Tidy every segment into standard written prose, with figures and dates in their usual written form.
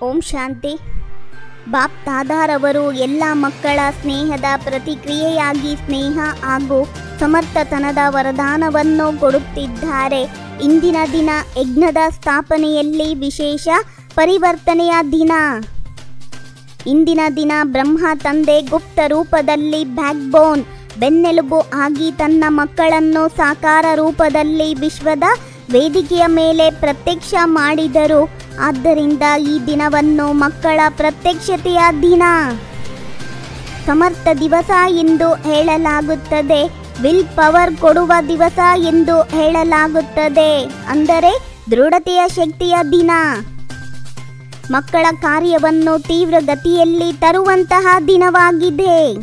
ಓಂ ಶಾಂತಿ. ಬಾಪ್ ದಾದಾರವರು ಎಲ್ಲ ಮಕ್ಕಳ ಸ್ನೇಹದ ಪ್ರತಿಕ್ರಿಯೆಯಾಗಿ ಸ್ನೇಹ ಹಾಗೂ ಸಮರ್ಥತನದ ವರದಾನವನ್ನು ಕೊಡುತ್ತಿದ್ದಾರೆ. ಇಂದಿನ ದಿನ ಯಜ್ಞದ ಸ್ಥಾಪನೆಯಲ್ಲಿ ವಿಶೇಷ ಪರಿವರ್ತನೆಯ ದಿನ. ಇಂದಿನ ದಿನ ಬ್ರಹ್ಮ ತಂದೆ ಗುಪ್ತ ರೂಪದಲ್ಲಿ ಬ್ಯಾಕ್ಬೋನ್ ಬೆನ್ನೆಲುಬು ಆಗಿ ತನ್ನ ಮಕ್ಕಳನ್ನು ಸಾಕಾರ ರೂಪದಲ್ಲಿ ವಿಶ್ವದ ವೇದಿಕೆಯ ಮೇಲೆ ಪ್ರತ್ಯಕ್ಷ ಮಾಡಿದರು. ಆದ್ದರಿಂದ ಈ ದಿನವನ್ನು ಮಕ್ಕಳ ಪ್ರತ್ಯಕ್ಷತೆಯ ದಿನ, ಸಮರ್ಥ ದಿವಸ ಎಂದು ಹೇಳಲಾಗುತ್ತದೆ. ವಿಲ್ ಪವರ್ ಕೊಡುವ ದಿವಸ ಎಂದು ಹೇಳಲಾಗುತ್ತದೆ. ಅಂದರೆ ದೃಢತೆಯ ಶಕ್ತಿಯ ದಿನ, ಮಕ್ಕಳ ಕಾರ್ಯವನ್ನು ತೀವ್ರ ಗತಿಯಲ್ಲಿ ತರುವಂತಹ ದಿನವಾಗಿದೆ.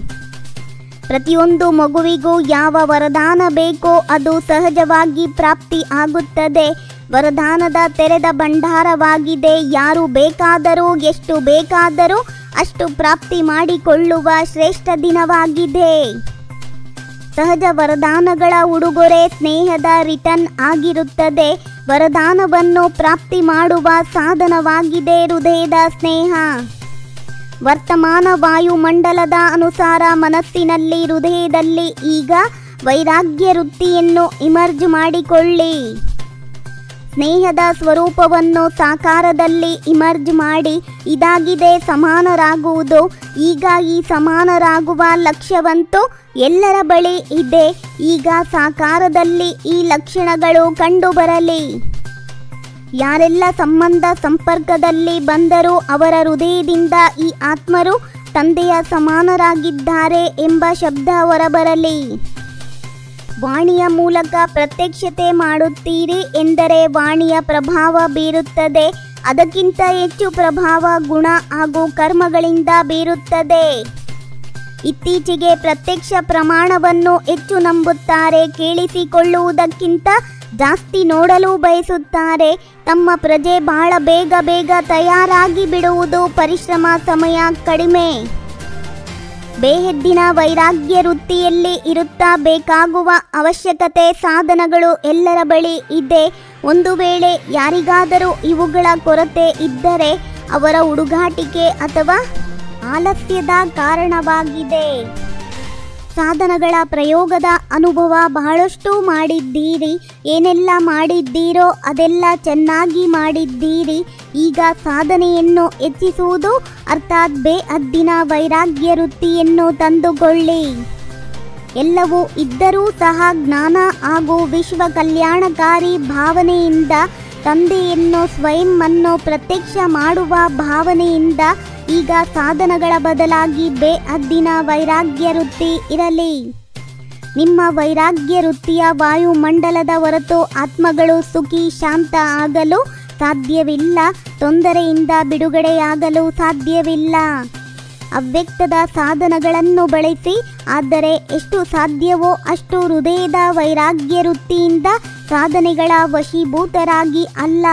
ಪ್ರತಿಯೊಂದು ಮಗುವಿಗೂ ಯಾವ ವರದಾನ ಬೇಕೋ ಅದು ಸಹಜವಾಗಿ ಪ್ರಾಪ್ತಿ ಆಗುತ್ತದೆ. ವರದಾನದ ತೆರೆದ ಭಂಡಾರವಾಗಿದೆ. ಯಾರು ಬೇಕಾದರೂ ಎಷ್ಟು ಬೇಕಾದರೂ ಅಷ್ಟು ಪ್ರಾಪ್ತಿ ಮಾಡಿಕೊಳ್ಳುವ ಶ್ರೇಷ್ಠ ದಿನವಾಗಿದೆ. ಸಹಜ ವರದಾನಗಳ ಉಡುಗೊರೆ ಸ್ನೇಹದ ರಿಟರ್ನ್ ಆಗಿರುತ್ತದೆ. ವರದಾನವನ್ನು ಪ್ರಾಪ್ತಿ ಮಾಡುವ ಸಾಧನವಾಗಿದೆ ಹೃದಯದ ಸ್ನೇಹ. ವರ್ತಮಾನ ವಾಯುಮಂಡಲದ ಅನುಸಾರ ಮನಸ್ಸಿನಲ್ಲಿ ಹೃದಯದಲ್ಲಿ ಈಗ ವೈರಾಗ್ಯ ವೃತ್ತಿಯನ್ನು ಇಮರ್ಜ್ ಮಾಡಿಕೊಳ್ಳಿ. ಸ್ನೇಹದ ಸ್ವರೂಪವನ್ನು ಸಾಕಾರದಲ್ಲಿ ಇಮರ್ಜ್ ಮಾಡಿ. ಇದಾಗಿದೆ ಸಮಾನರಾಗುವುದು. ಈಗ ಈ ಸಮಾನರಾಗುವ ಲಕ್ಷ್ಯವಂತೂ ಎಲ್ಲರ ಬಳಿ ಇದೆ. ಈಗ ಸಾಕಾರದಲ್ಲಿ ಈ ಲಕ್ಷಣಗಳು ಕಂಡುಬರಲಿ. ಯಾರೆಲ್ಲ ಸಂಬಂಧ ಸಂಪರ್ಕದಲ್ಲಿ ಬಂದರೂ ಅವರ ಹೃದಯದಿಂದ ಈ ಆತ್ಮರು ತಂದೆಯ ಸಮಾನರಾಗಿದ್ದಾರೆ ಎಂಬ ಶಬ್ದ ಹೊರಬರಲಿ. ವಾಣಿಯ ಮೂಲಕ ಪ್ರತ್ಯಕ್ಷತೆ ಮಾಡುತ್ತೀರಿ ಎಂದರೆ ವಾಣಿಯ ಪ್ರಭಾವ ಬೀರುತ್ತದೆ. ಅದಕ್ಕಿಂತ ಹೆಚ್ಚು ಪ್ರಭಾವ ಗುಣ ಹಾಗೂ ಕರ್ಮಗಳಿಂದ ಬೀರುತ್ತದೆ. ಇತ್ತೀಚೆಗೆ ಪ್ರತ್ಯಕ್ಷ ಪ್ರಮಾಣವನ್ನು ಹೆಚ್ಚು ನಂಬುತ್ತಾರೆ. ಕೇಳಿಸಿಕೊಳ್ಳುವುದಕ್ಕಿಂತ ಜಾಸ್ತಿ ನೋಡಲು ಬಯಸುತ್ತಾರೆ. ತಮ್ಮ ಪ್ರಜೆ ಬಹಳ ಬೇಗ ತಯಾರಾಗಿ ಬಿಡುವುದು. ಪರಿಶ್ರಮ ಸಮಯ ಕಡಿಮೆ. ಬೇಹದ್ದಿನ ವೈರಾಗ್ಯ ವೃತ್ತಿಯಲ್ಲಿ ಇರುತ್ತಾ ಬೇಕಾಗುವ ಅವಶ್ಯಕತೆ ಸಾಧನಗಳು ಎಲ್ಲರ ಬಳಿ ಇದೆ. ಒಂದು ವೇಳೆ ಯಾರಿಗಾದರೂ ಇವುಗಳ ಕೊರತೆ ಇದ್ದರೆ ಅವರ ಹುಡುಗಾಟಿಕೆ ಅಥವಾ ಆಲಸ್ಯದ ಕಾರಣವಾಗಿದೆ. ಸಾಧನಗಳ ಪ್ರಯೋಗದ ಅನುಭವ ಬಹಳಷ್ಟು ಮಾಡಿದ್ದೀರಿ. ಏನೆಲ್ಲ ಮಾಡಿದ್ದೀರೋ ಅದೆಲ್ಲ ಚೆನ್ನಾಗಿ ಮಾಡಿದ್ದೀರಿ. ಈಗ ಸಾಧನೆಯನ್ನು ಹೆಚ್ಚಿಸುವುದು ಅರ್ಥಾತ್ ಬೇಹದ್ದಿನ ವೈರಾಗ್ಯ ವೃತ್ತಿಯನ್ನು ತಂದುಕೊಳ್ಳಿ. ಎಲ್ಲವೂ ಇದ್ದರೂ ಸಹ ಜ್ಞಾನ ಹಾಗೂ ವಿಶ್ವ ಕಲ್ಯಾಣಕಾರಿ ಭಾವನೆಯಿಂದ ತಂದೆಯನ್ನು ಸ್ವಯಂ ಅನ್ನು ಪ್ರತ್ಯಕ್ಷ ಮಾಡುವ ಭಾವನೆಯಿಂದ ಈಗ ಸಾಧನಗಳ ಬದಲಾಗಿ ಬೇಹದ್ದಿನ ವೈರಾಗ್ಯ ವೃತ್ತಿ ಇರಲಿ. ನಿಮ್ಮ ವೈರಾಗ್ಯ ವೃತ್ತಿಯ ವಾಯುಮಂಡಲದ ಹೊರತು ಆತ್ಮಗಳು ಸುಖಿ ಶಾಂತ ಆಗಲು ಸಾಧ್ಯವಿಲ್ಲ. ತೊಂದರೆಯಿಂದ ಬಿಡುಗಡೆಯಾಗಲು ಸಾಧ್ಯವಿಲ್ಲ. ಅವ್ಯಕ್ತದ ಸಾಧನಗಳನ್ನು ಬಳಸಿ. ಆದರೆ ಎಷ್ಟು ಸಾಧ್ಯವೋ ಅಷ್ಟು ಹೃದಯದ ವೈರಾಗ್ಯ ವೃತ್ತಿಯಿಂದ ಸಾಧನೆಗಳ ವಶೀಭೂತರಾಗಿ ಅಲ್ಲ.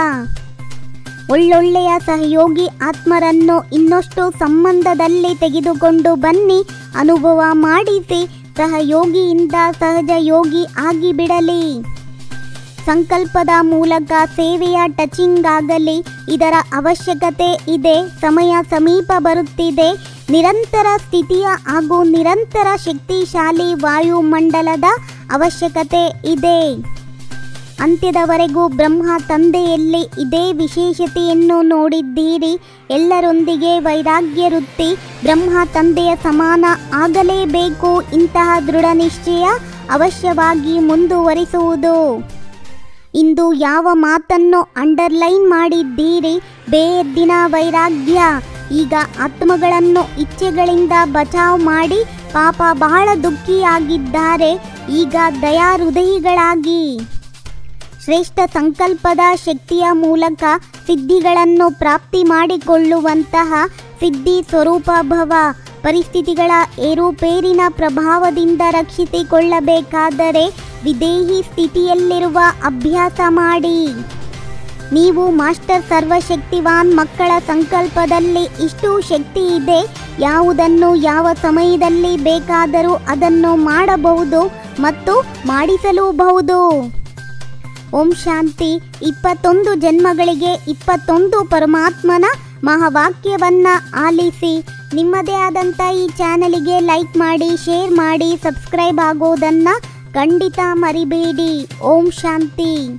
ಒಳ್ಳೊಳ್ಳೆಯ ಸಹಯೋಗಿ ಆತ್ಮರನ್ನು ಇನ್ನಷ್ಟು ಸಂಬಂಧದಲ್ಲಿ ತೆಗೆದುಕೊಂಡು ಬನ್ನಿ. ಅನುಭವ ಮಾಡಿಸಿ. ಸಹಯೋಗಿಯಿಂದ ಸಹಜ ಯೋಗಿ ಆಗಿಬಿಡಲಿ. ಸಂಕಲ್ಪದ ಮೂಲಕ ಸೇವೆಯ ಟಚಿಂಗ್ ಆಗಲಿ. ಇದರ ಅವಶ್ಯಕತೆ ಇದೆ. ಸಮಯ ಸಮೀಪ ಬರುತ್ತಿದೆ. ನಿರಂತರ ಸ್ಥಿತಿಯ ಹಾಗೂ ನಿರಂತರ ಶಕ್ತಿಶಾಲಿ ವಾಯುಮಂಡಲದ ಅವಶ್ಯಕತೆ ಇದೆ. ಅಂತ್ಯದವರೆಗೂ ಬ್ರಹ್ಮ ತಂದೆಯಲ್ಲಿ ಇದೇ ವಿಶೇಷತೆಯನ್ನು ನೋಡಿದ್ದೀರಿ. ಎಲ್ಲರೊಂದಿಗೆ ವೈರಾಗ್ಯ ವೃತ್ತಿ. ಬ್ರಹ್ಮ ತಂದೆಯ ಸಮಾನ ಆಗಲೇಬೇಕು. ಇಂತಹ ದೃಢ ನಿಶ್ಚಯ ಅವಶ್ಯವಾಗಿ ಮುಂದುವರಿಸುವುದು. ಇಂದು ಯಾವ ಮಾತನ್ನು ಅಂಡರ್ಲೈನ್ ಮಾಡಿದ್ದೀರಿ? ಬೇಹದ್ದಿನ ವೈರಾಗ್ಯ. ಈಗ ಆತ್ಮಗಳನ್ನು ಇಚ್ಛೆಗಳಿಂದ ಬಚಾವ್ ಮಾಡಿ. ಪಾಪ ಬಹಳ ದುಃಖಿಯಾಗಿದ್ದಾರೆ. ಈಗ ದಯಾ ಹೃದಯಿಗಳಾಗಿ ಶ್ರೇಷ್ಠ ಸಂಕಲ್ಪದ ಶಕ್ತಿಯ ಮೂಲಕ ಸಿದ್ಧಿಗಳನ್ನು ಪ್ರಾಪ್ತಿ ಮಾಡಿಕೊಳ್ಳುವಂತಹ ಸಿದ್ಧಿ ಸ್ವರೂಪ ಭವ. ಪರಿಸ್ಥಿತಿಗಳ ಏರುಪೇರಿನ ಪ್ರಭಾವದಿಂದ ರಕ್ಷಿಸಿಕೊಳ್ಳಬೇಕಾದರೆ ವಿದೇಹಿ ಸ್ಥಿತಿಯಲ್ಲಿರುವ ಅಭ್ಯಾಸ ಮಾಡಿ. ನೀವು ಮಾಸ್ಟರ್ ಸರ್ವಶಕ್ತಿವಾನ್ ಮಕ್ಕಳ ಸಂಕಲ್ಪದಲ್ಲಿ ಇಷ್ಟು ಶಕ್ತಿ ಇದೆ. ಯಾವುದನ್ನು ಯಾವ ಸಮಯದಲ್ಲಿ ಬೇಕಾದರೂ ಅದನ್ನು ಮಾಡಬಹುದು ಮತ್ತು ಮಾಡಿಸಲೂಬಹುದು. ಓಂ ಶಾಂತಿ. 21 ಜನ್ಮಗಳಿಗೆ 21 ಪರಮಾತ್ಮನ ಮಹಾವಾಕ್ಯವನ್ನ ಆಲಿಸಿ. ನಿಮ್ಮದೇ ಆದಂಥ ಈ ಚಾನಲಿಗೆ ಲೈಕ್ ಮಾಡಿ, ಶೇರ್ ಮಾಡಿ, ಸಬ್ಸ್ಕ್ರೈಬ್ ಆಗೋದನ್ನು ಖಂಡಿತ ಮರಿಬೇಡಿ. ಓಂ ಶಾಂತಿ.